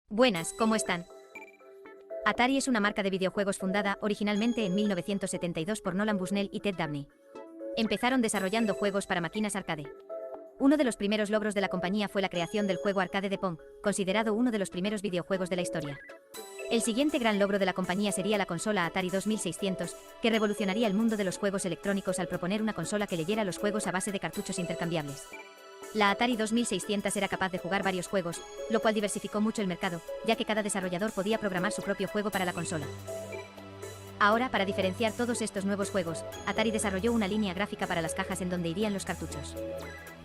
Buenas, ¿cómo están? Atari es una marca de videojuegos fundada originalmente en 1972 por Nolan Bushnell y Ted Dabney. Empezaron desarrollando juegos para máquinas arcade. Uno de los primeros logros de la compañía fue la creación del juego arcade de Pong, considerado uno de los primeros videojuegos de la historia. El siguiente gran logro de la compañía sería la consola Atari 2600, que revolucionaría el mundo de los juegos electrónicos al proponer una consola que leyera los juegos a base de cartuchos intercambiables. La Atari 2600 era capaz de jugar varios juegos, lo cual diversificó mucho el mercado, ya que cada desarrollador podía programar su propio juego para la consola. Ahora, para diferenciar todos estos nuevos juegos, Atari desarrolló una línea gráfica para las cajas en donde irían los cartuchos.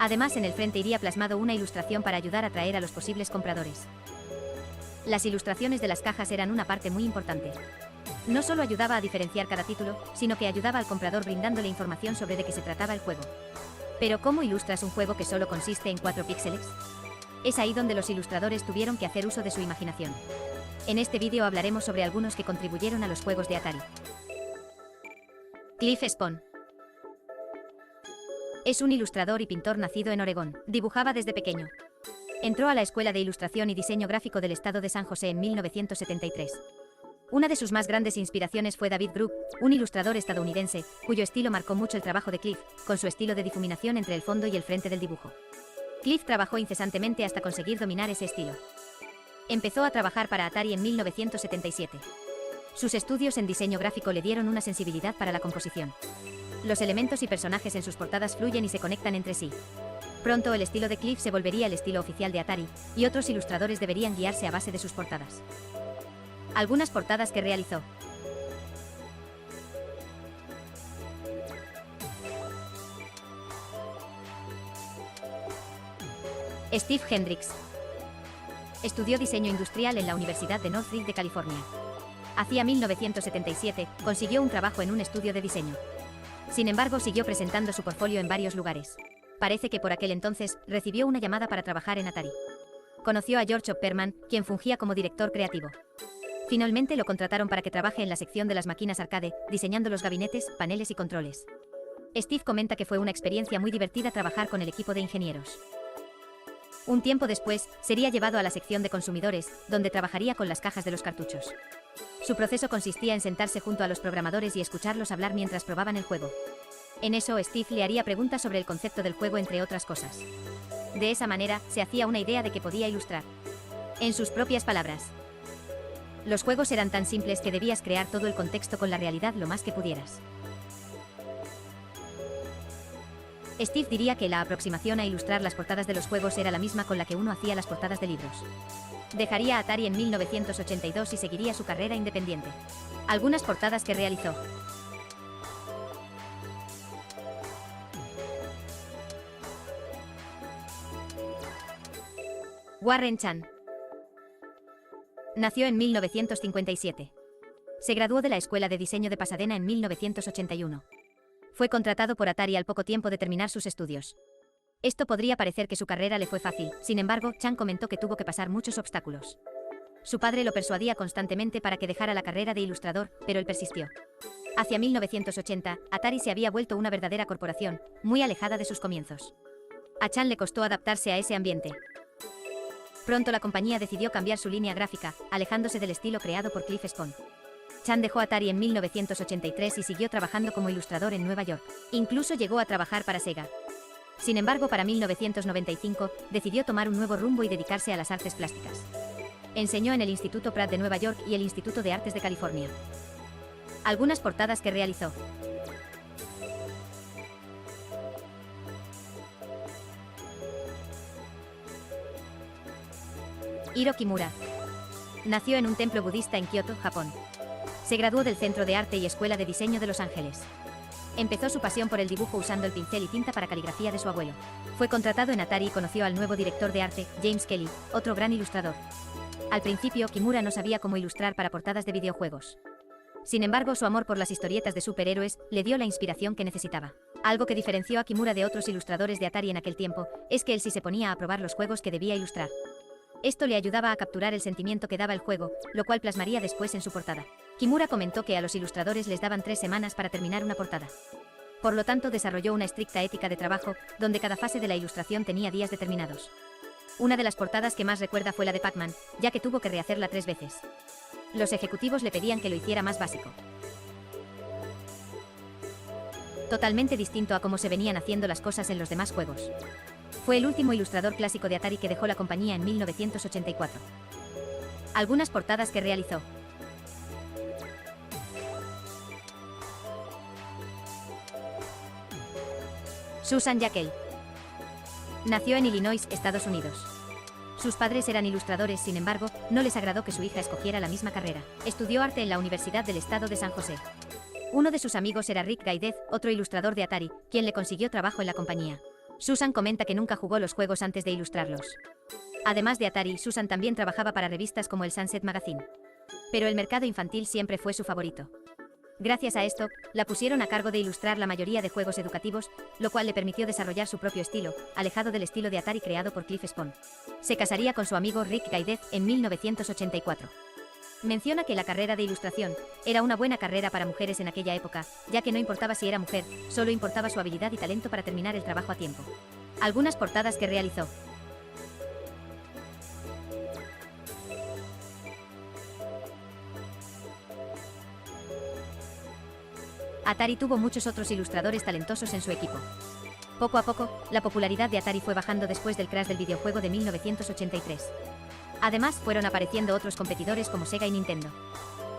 Además, en el frente iría plasmado una ilustración para ayudar a atraer a los posibles compradores. Las ilustraciones de las cajas eran una parte muy importante. No solo ayudaba a diferenciar cada título, sino que ayudaba al comprador brindándole información sobre de qué se trataba el juego. Pero ¿cómo ilustras un juego que solo consiste en 4 píxeles? Es ahí donde los ilustradores tuvieron que hacer uso de su imaginación. En este vídeo hablaremos sobre algunos que contribuyeron a los juegos de Atari. Cliff Spohn es un ilustrador y pintor nacido en Oregón. Dibujaba desde pequeño. Entró a la Escuela de Ilustración y Diseño Gráfico del Estado de San José en 1973. Una de sus más grandes inspiraciones fue David Group, un ilustrador estadounidense, cuyo estilo marcó mucho el trabajo de Cliff, con su estilo de difuminación entre el fondo y el frente del dibujo. Cliff trabajó incesantemente hasta conseguir dominar ese estilo. Empezó a trabajar para Atari en 1977. Sus estudios en diseño gráfico le dieron una sensibilidad para la composición. Los elementos y personajes en sus portadas fluyen y se conectan entre sí. Pronto el estilo de Cliff se volvería el estilo oficial de Atari, y otros ilustradores deberían guiarse a base de sus portadas. Algunas portadas que realizó. Steve Hendricks estudió diseño industrial en la Universidad de Northridge de California. Hacia 1977, consiguió un trabajo en un estudio de diseño. Sin embargo, siguió presentando su portfolio en varios lugares. Parece que por aquel entonces, recibió una llamada para trabajar en Atari. Conoció a George Opperman, quien fungía como director creativo. Finalmente lo contrataron para que trabaje en la sección de las máquinas arcade, diseñando los gabinetes, paneles y controles. Steve comenta que fue una experiencia muy divertida trabajar con el equipo de ingenieros. Un tiempo después, sería llevado a la sección de consumidores, donde trabajaría con las cajas de los cartuchos. Su proceso consistía en sentarse junto a los programadores y escucharlos hablar mientras probaban el juego. En eso, Steve le haría preguntas sobre el concepto del juego, entre otras cosas. De esa manera, se hacía una idea de que podía ilustrar. En sus propias palabras: los juegos eran tan simples que debías crear todo el contexto con la realidad lo más que pudieras. Steve diría que la aproximación a ilustrar las portadas de los juegos era la misma con la que uno hacía las portadas de libros. Dejaría Atari en 1982 y seguiría su carrera independiente. Algunas portadas que realizó. Warren Chan nació en 1957. Se graduó de la Escuela de Diseño de Pasadena en 1981. Fue contratado por Atari al poco tiempo de terminar sus estudios. Esto podría parecer que su carrera le fue fácil, sin embargo, Chan comentó que tuvo que pasar muchos obstáculos. Su padre lo persuadía constantemente para que dejara la carrera de ilustrador, pero él persistió. Hacia 1980, Atari se había vuelto una verdadera corporación, muy alejada de sus comienzos. A Chan le costó adaptarse a ese ambiente. Pronto la compañía decidió cambiar su línea gráfica, alejándose del estilo creado por Cliff Spohn. Chan dejó Atari en 1983 y siguió trabajando como ilustrador en Nueva York. Incluso llegó a trabajar para Sega. Sin embargo, para 1995, decidió tomar un nuevo rumbo y dedicarse a las artes plásticas. Enseñó en el Instituto Pratt de Nueva York y el Instituto de Artes de California. Algunas portadas que realizó. Hiro Kimura nació en un templo budista en Kioto, Japón. Se graduó del Centro de Arte y Escuela de Diseño de Los Ángeles. Empezó su pasión por el dibujo usando el pincel y tinta para caligrafía de su abuelo. Fue contratado en Atari y conoció al nuevo director de arte, James Kelly, otro gran ilustrador. Al principio, Kimura no sabía cómo ilustrar para portadas de videojuegos. Sin embargo, su amor por las historietas de superhéroes le dio la inspiración que necesitaba. Algo que diferenció a Kimura de otros ilustradores de Atari en aquel tiempo, es que él sí se ponía a probar los juegos que debía ilustrar. Esto le ayudaba a capturar el sentimiento que daba el juego, lo cual plasmaría después en su portada. Kimura comentó que a los ilustradores les daban 3 semanas para terminar una portada. Por lo tanto, desarrolló una estricta ética de trabajo, donde cada fase de la ilustración tenía días determinados. Una de las portadas que más recuerda fue la de Pac-Man, ya que tuvo que rehacerla 3 veces. Los ejecutivos le pedían que lo hiciera más básico. Totalmente distinto a cómo se venían haciendo las cosas en los demás juegos. Fue el último ilustrador clásico de Atari que dejó la compañía en 1984. Algunas portadas que realizó. Susan Jekyll. Nació en Illinois, Estados Unidos. Sus padres eran ilustradores, sin embargo, no les agradó que su hija escogiera la misma carrera. Estudió arte en la Universidad del Estado de San José. Uno de sus amigos era Rick Gaidez, otro ilustrador de Atari, quien le consiguió trabajo en la compañía. Susan comenta que nunca jugó los juegos antes de ilustrarlos. Además de Atari, Susan también trabajaba para revistas como el Sunset Magazine. Pero el mercado infantil siempre fue su favorito. Gracias a esto, la pusieron a cargo de ilustrar la mayoría de juegos educativos, lo cual le permitió desarrollar su propio estilo, alejado del estilo de Atari creado por Cliff Spohn. Se casaría con su amigo Rick Gaidez en 1984. Menciona que la carrera de ilustración era una buena carrera para mujeres en aquella época, ya que no importaba si era mujer, solo importaba su habilidad y talento para terminar el trabajo a tiempo. Algunas portadas que realizó. Atari tuvo muchos otros ilustradores talentosos en su equipo. Poco a poco, la popularidad de Atari fue bajando después del crash del videojuego de 1983. Además, fueron apareciendo otros competidores como Sega y Nintendo.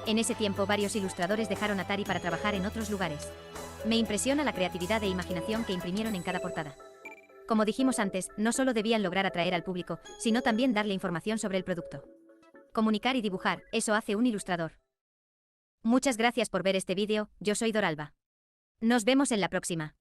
En ese tiempo, varios ilustradores dejaron Atari para trabajar en otros lugares. Me impresiona la creatividad e imaginación que imprimieron en cada portada. Como dijimos antes, no solo debían lograr atraer al público, sino también darle información sobre el producto. Comunicar y dibujar, eso hace un ilustrador. Muchas gracias por ver este vídeo, yo soy Doralba. Nos vemos en la próxima.